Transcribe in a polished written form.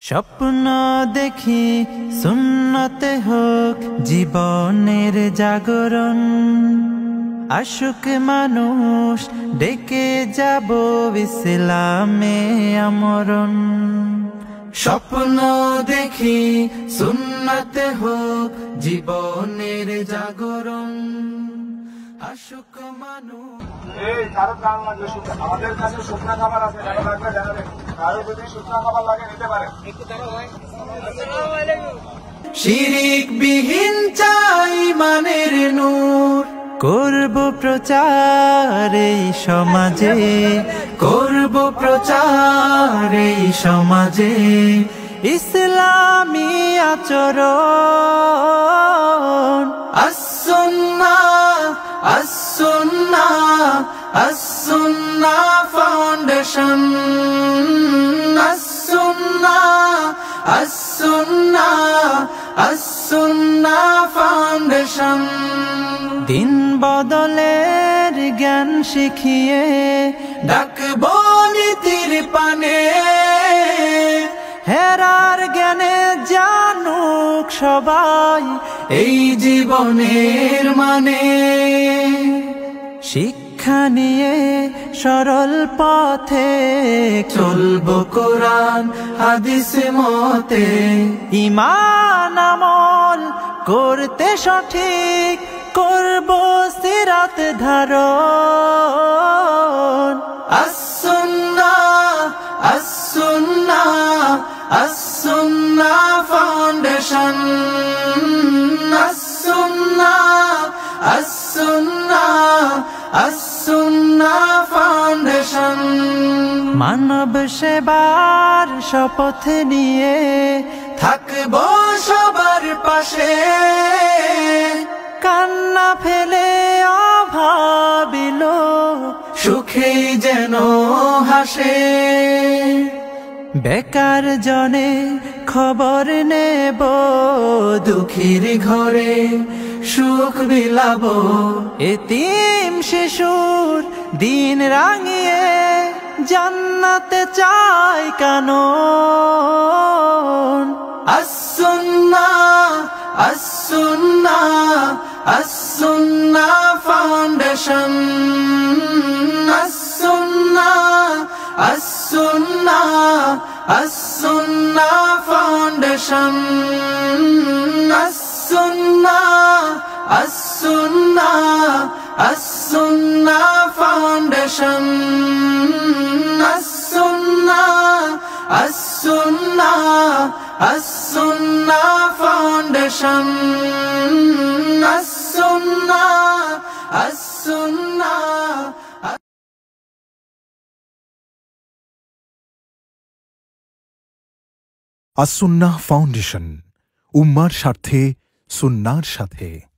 স্বপ্ন দেখি সুন্নতে হোক জীবনের জাগরণ, আশুক মানুষ ডেকে যাব ইসলামে আমরণ। স্বপ্ন দেখি সুন্নতে হোক জীবনের জাগরণ, আশুক মানুষ। এই কারো প্রাণ লাগবে, আমাদের কাছে শুকনা খাবার আছে, লাগবে জানাবেন। কারো যদি শুকনা খাবার লাগে নিতে পারেন। শিরিক বিহীন চাই মানের নূর, করব প্রচার এই সমাজে, করব প্রচার এই সমাজে। ইসলামী আচরণ as-sunnah, as-sunnah, as-sunnah foundation, as-sunnah, as-sunnah, as-sunnah foundation। দিন বদলের জ্ঞান শিখিয়ে ডাকবো নীতির পানে, হেরার জ্ঞানে জানুক সবাই এই জীবনের মানে। শিক্ষা নিয়ে সরল পথে চলবো কোরআন হাদিস মতে, ঈমান আমল করতে সঠিক করব সিরাত ধারণ। as-sunnah, as-sunnah, as-sunnah foundation, as-sunnah, as-sunnah, as-sunnah foundation। মানব সেবার শপথ নিয়ে থাকবো সবার পাশে, কান্না ফেলে অভাবিল সুখে যেন হাসে। বেকার জনে খবর নেব, দুঃখীর ঘরে সুখ বিলাবো, এতিম শিশুর দিন রাঙিয়ে জান্নাতে চাই কানন। as-sunnah, as-sunnah, as-sunnah foundation, as-sunnah, as-sunnah, as-sunnah foundation, as-sunnah, as-sunnah, as-sunnah foundation, as-sunnah, as-sunnah, as-sunnah foundation, as-sunnah, as-sunnah। as-sunnah foundation, উম্মার স্বার্থে সুন্নাহর সাথে।